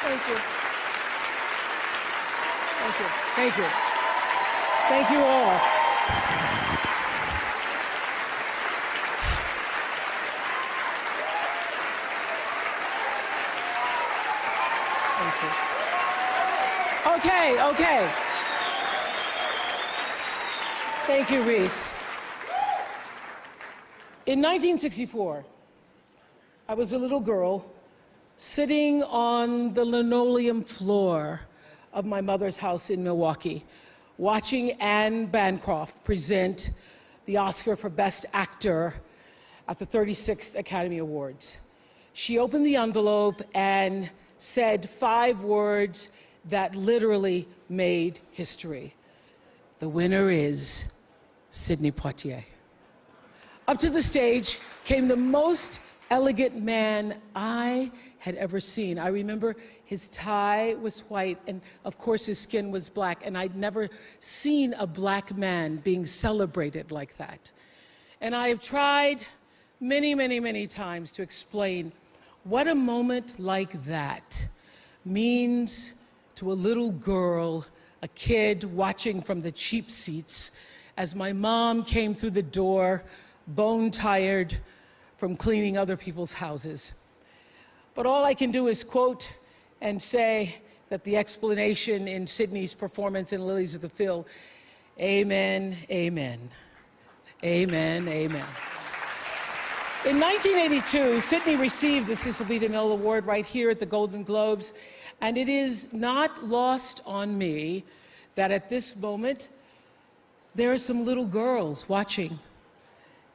Thank you. Thank you. Thank you. Thank you all. Thank you. Okay. Thank you, Reese. In 1964, I was a little girl sitting on the linoleum floor of my mother's house in Milwaukee, watching Anne Bancroft present the Oscar for Best Actor at the 36th Academy Awards. She opened the envelope and said 5 words that literally made history. The winner is Sidney Poitier. Up to the stage came the most elegant man I had ever seen. I remember his tie was white, and of course his skin was black, and I'd never seen a black man being celebrated like that. And I have tried many times to explain what a moment like that means to a little girl, a kid watching from the cheap seats as my mom came through the door, bone-tired from cleaning other people's houses. But all I can do is quote and say that the explanation in Sidney's performance in Lilies of the Field, amen, amen, amen, amen. In 1982, Sidney received the Cecil B. DeMille Award right here at the Golden Globes, and it is not lost on me that at this moment, there are some little girls watching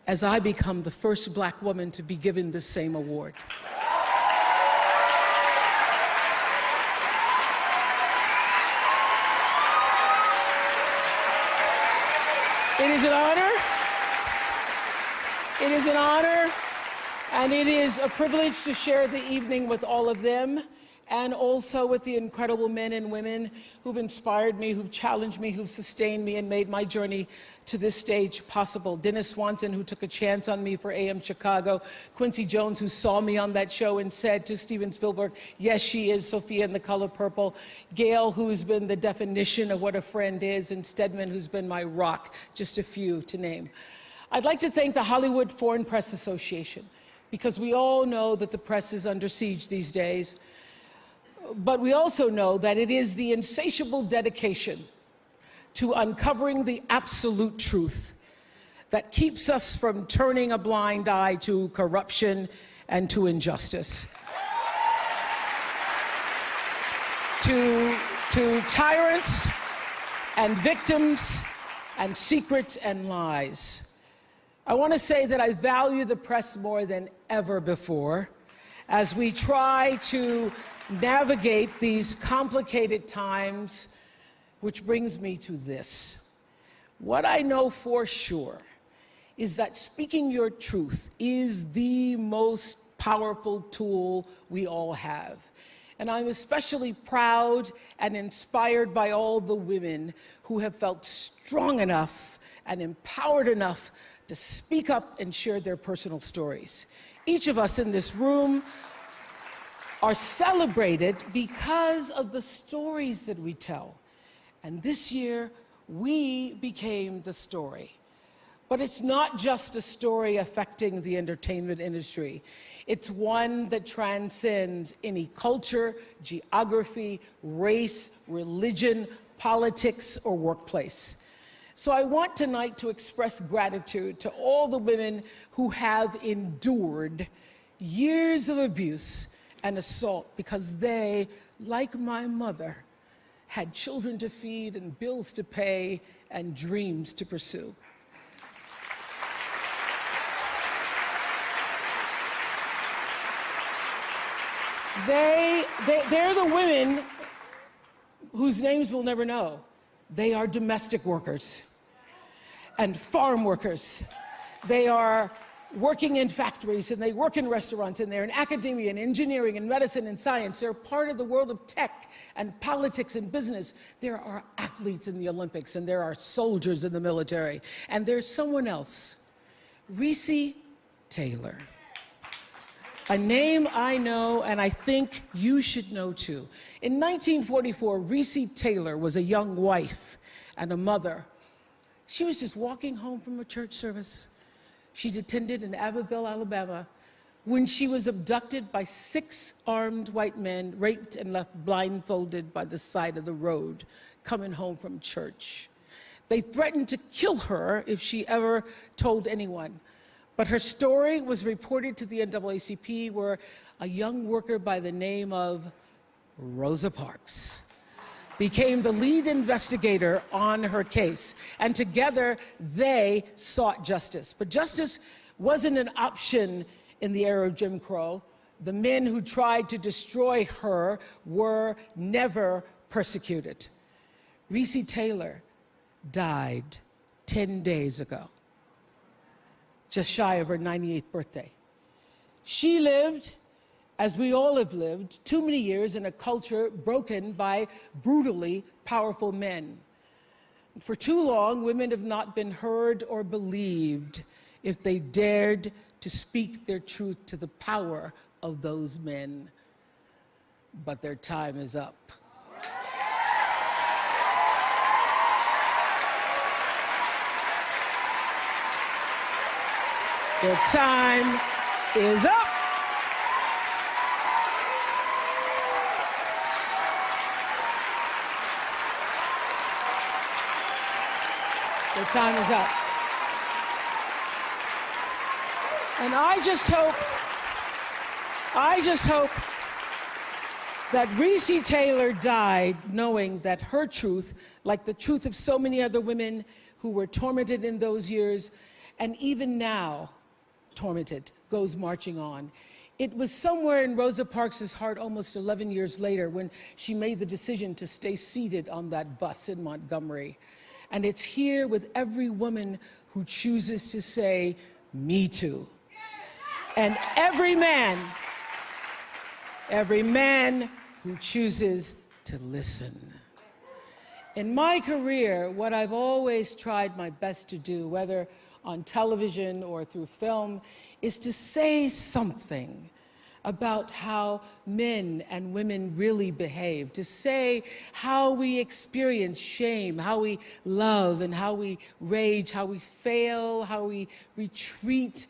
as I become the first Black woman to be given this same award. It is an honor. It is an honor, and it is a privilege to share the evening with all of them, and also with the incredible men and women who've inspired me, who've challenged me, who've sustained me, and made my journey to this stage possible. Dennis Swanson, who took a chance on me for AM Chicago. Quincy Jones, who saw me on that show and said to Steven Spielberg, yes, she is Sophia in The Color Purple. Gail, who's been the definition of what a friend is, and Stedman, who's been my rock, just a few to name. I'd like to thank the Hollywood Foreign Press Association, because we all know that the press is under siege these days. But we also know that it is the insatiable dedication to uncovering the absolute truth that keeps us from turning a blind eye to corruption and to injustice, to tyrants and victims and secrets and lies. I want to say that I value the press more than ever before as we try to navigate these complicated times, which brings me to this. What I know for sure is that speaking your truth is the most powerful tool we all have. And I'm especially proud and inspired by all the women who have felt strong enough and empowered enough to speak up and share their personal stories. Each of us in this room are celebrated because of the stories that we tell. And this year, we became the story. But it's not just a story affecting the entertainment industry. It's one that transcends any culture, geography, race, religion, politics, or workplace. So I want tonight to express gratitude to all the women who have endured years of abuse and assault, because they, like my mother, had children to feed and bills to pay and dreams to pursue. They're the women whose names we'll never know. They are domestic workers and farm workers. They are working in factories, and they work in restaurants, and they're in academia and engineering and medicine and science. They're part of the world of tech and politics and business. There are athletes in the Olympics, and there are soldiers in the military. And there's someone else, Recy Taylor. A name I know, and I think you should know too. In 1944, Recy Taylor was a young wife and a mother. She was just walking home from a church service she'd attended in Abbeville, Alabama, when she was abducted by 6 armed white men, raped and left blindfolded by the side of the road, coming home from church. They threatened to kill her if she ever told anyone. But her story was reported to the NAACP, where a young worker by the name of Rosa Parks became the lead investigator on her case. And together, they sought justice. But justice wasn't an option in the era of Jim Crow. The men who tried to destroy her were never persecuted. Recy Taylor died 10 days ago, just shy of her 98th birthday. She lived, as we all have lived, too many years in a culture broken by brutally powerful men. For too long, women have not been heard or believed if they dared to speak their truth to the power of those men. But their time is up. Their time is up. Their time is up. And I just hope that Recy Taylor died knowing that her truth, like the truth of so many other women who were tormented in those years, and even now tormented, goes marching on. It was somewhere in Rosa Parks' heart almost 11 years later when she made the decision to stay seated on that bus in Montgomery. And it's here with every woman who chooses to say, "Me too." And every man who chooses to listen. In my career, what I've always tried my best to do, whether on television or through film, is to say something about how men and women really behave, to say how we experience shame, how we love and how we rage, how we fail, how we retreat,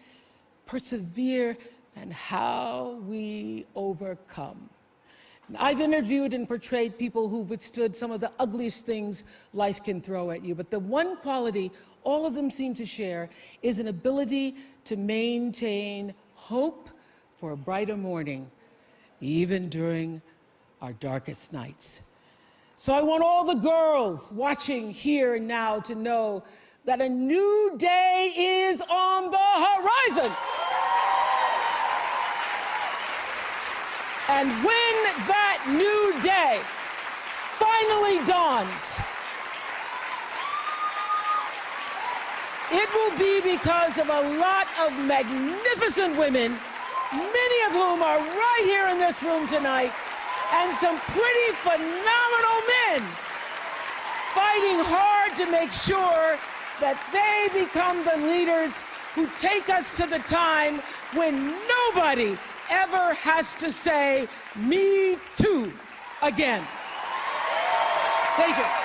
persevere, and how we overcome. And I've interviewed and portrayed people who've withstood some of the ugliest things life can throw at you, but the one quality all of them seem to share is an ability to maintain hope for a brighter morning, even during our darkest nights. So I want all the girls watching here and now to know that a new day is on the horizon. And when that new day finally dawns, it will be because of a lot of magnificent women, many of whom are right here in this room tonight, and some pretty phenomenal men fighting hard to make sure that they become the leaders who take us to the time when nobody ever has to say, "Me too," again. Thank you.